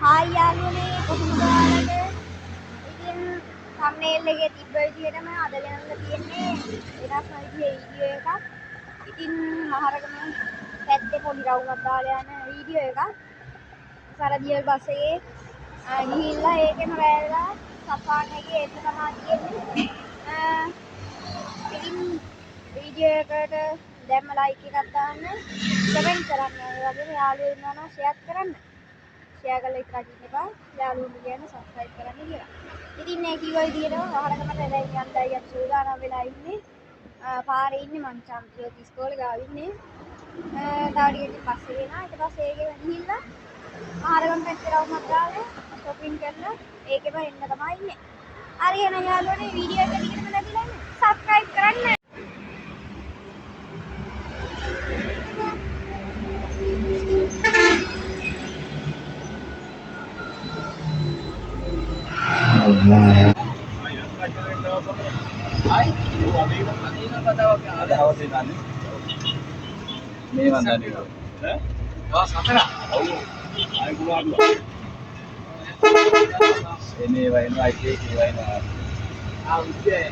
Hi යාළුවනේ කොහොමද ඔයාලට? ඉතින් thumbnail එකේ තිබ්බ විදිහටම අද ගෙනල්ලා තියෙන්නේ වෙනස්ම විදිහේ වීඩියෝ එකක්. ඉතින් මහරගම පැත්තේ පොඩි රවුමක් දාලා යන වීඩියෝ එකක්. සරදියල් බස් එකේ ගිහිල්ලා ඒකෙම වැයලා සපාන් එකේ එන්න තමයි තියෙන්නේ. ඉතින් වීඩියෝ එකට දැම්ම ලයික් එකක් දාන්න, කමෙන්ට් කරන්න. ඒ වගේම යාළුවෝ ඉන්නවා නම් ෂෙයාර් කරන්න. ෂෙයාර් කරලා ඉස්සරහට ඉන්න එපා. යාළුවෝට කියන්න සබ්ස්ක්‍රයිබ් කරන්න කියලා. ඉතින් මේ කිව්ව විදිහටම වහරගමට දැන් යන්නයි අපි සූදානම් වෙලා ඉන්නේ. පාරේ ඉන්නේ මං චන්ද්‍රජෝති ඉස්කෝලේ ගාව ඉන්නේ. තව ටිකකින් පස්සේ එනවා. ඊට පස්සේ ඒකෙම ගිහිල්ලා වහරගම පැත්තේ රවුමක් දාලා shopping කරලා ඒකෙම එන්න තමයි ඉන්නේ. හරි එහෙනම් යාළුවනේ වීඩියෝ එක දිගටම නැතිලා ඉන්න. සබ්ස්ක්‍රයිබ් කරන්න. මේ වන්දනේ ඈ වාස් හතර ඔව් ආයි කුමාරු එනේ වයින්වා එකේ වයින්වා උදේ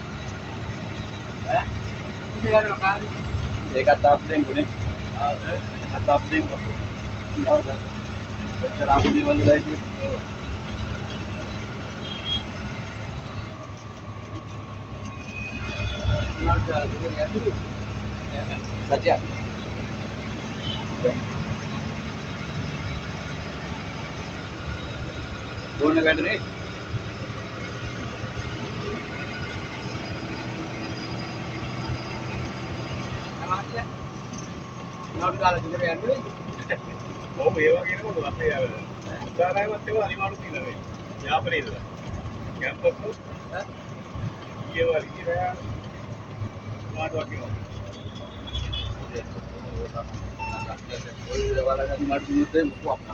ඈ උදේ යනවා කාරි ඒකත් අප්ඩේට් ගුනේ අප්ඩේට් කරනවා ඔච්චර අප්ඩේට් වලදයි සත්‍ය दोन बैठ रहे नॉट काला जिधर यार वो मेवा के ना वो आपने यार सारा है वो अनिवार्य थी ना यहाँ पर ही था कैंपस को ये वाली है स्मार्ट वर्किंग वाला का स्मार्ट यूज है वो अपना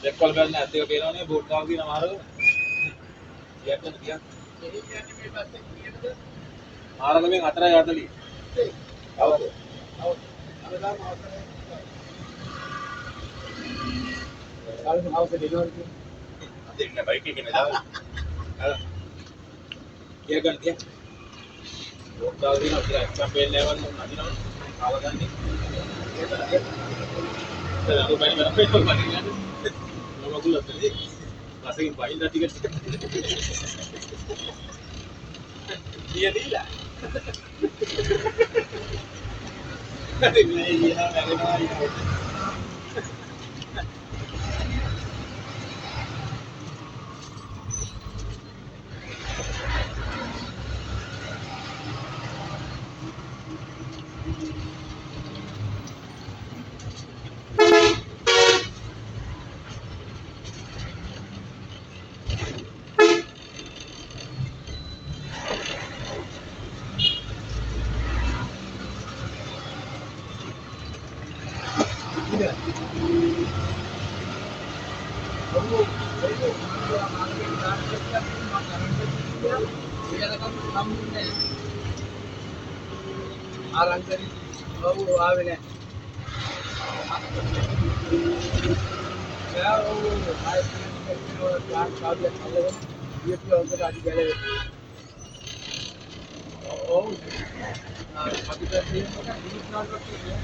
Lekol bel nanti ke peno ni boat kau nama haru. Dia kan dia. Haru kami ngatra ya tadi. Tahu. Tahu. Ada dah mau. Kalau mau ke dinner tu. Nanti nak baik ni dah. Dia kan dia. Boat kau ni nak kira campaign level nanti nak kawalan ni. Aku main berapa itu bandingnya? Nama aku lah tadi. Rasain pahin dah tiket. Dia ni lah. හරි මේ ගියා වැරෙනවා ඊට. ආරංචි ඔව් ආවේ නෑ. යා ඔව් ආයෙත් කරනවා කාර්යයක් අල්ලගෙන ඊට උන්ට අඩි ගැලේ. ඔව් අපිට තියෙනවා ඩිස්කවුන්ට් එකක් තියෙනවා.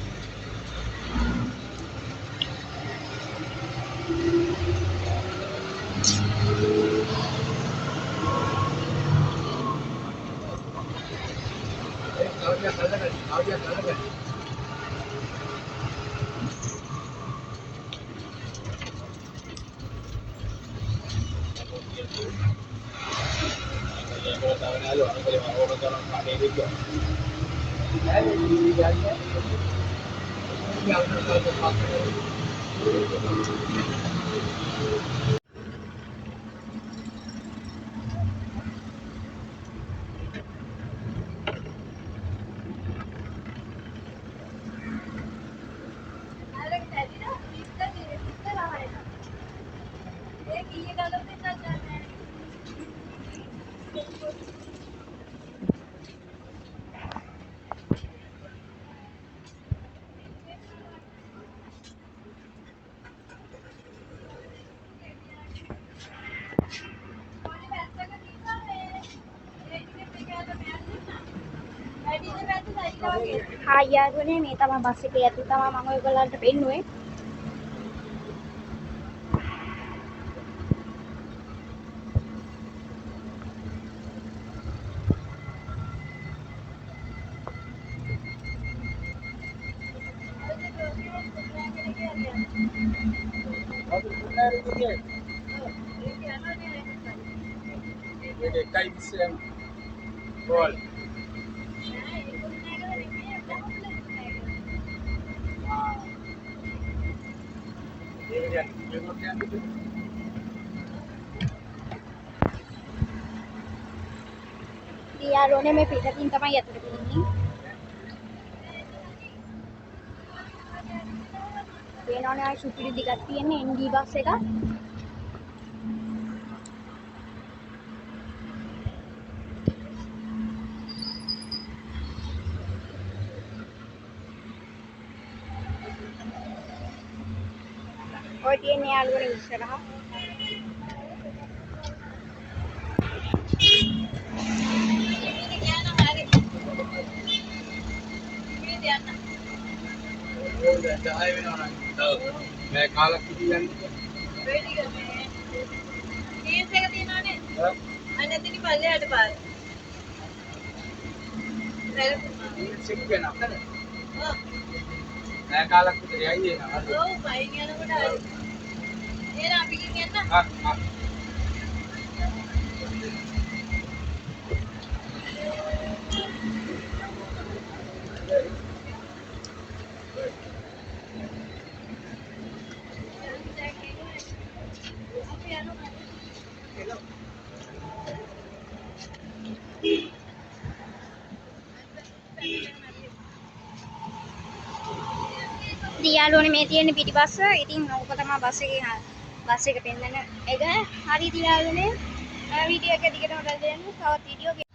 කාර්යයක් අල්ලගෙන හායි යාළුවනේ මේ තමයි බස් එකේ ඇතුළේ තමයි මම ඔයගොල්ලන්ට පෙන්නුවේ. එකයි විශ්යම් බෝල් යාළුවනේ මේ පිටතින් තමයි ඇතුළට පෙන්නේ. පේනවනේ ආයි සුපිරි දිගක් තියෙන්නේ ND බස් එකක්. ඔය තියෙන්නේ යාළුවනේ ඉස්සරහා. ජාය වෙනවා නේද? මේ කාලක් කියන්නේ. මේ ටික මේ කේස් එක තියෙනවා නේද? අනතිනි පල්ලෙහාට පාර. සික් වෙනවා නේද? ඔව්. මේ කාලක් විතර යයි එනවා. ඔව් බයික් යනකොට හරි. එහෙනම් අපි ගිහින් යන්න. යාළුවනේ මේ තියෙන පිටිපස්ස. ඉතින් ඕක තමයි බස් එක පෙන්නන එක. හරි යාළුවනේ. වීඩියෝ එක දිගටම බලන්න. තවත් වීඩියෝ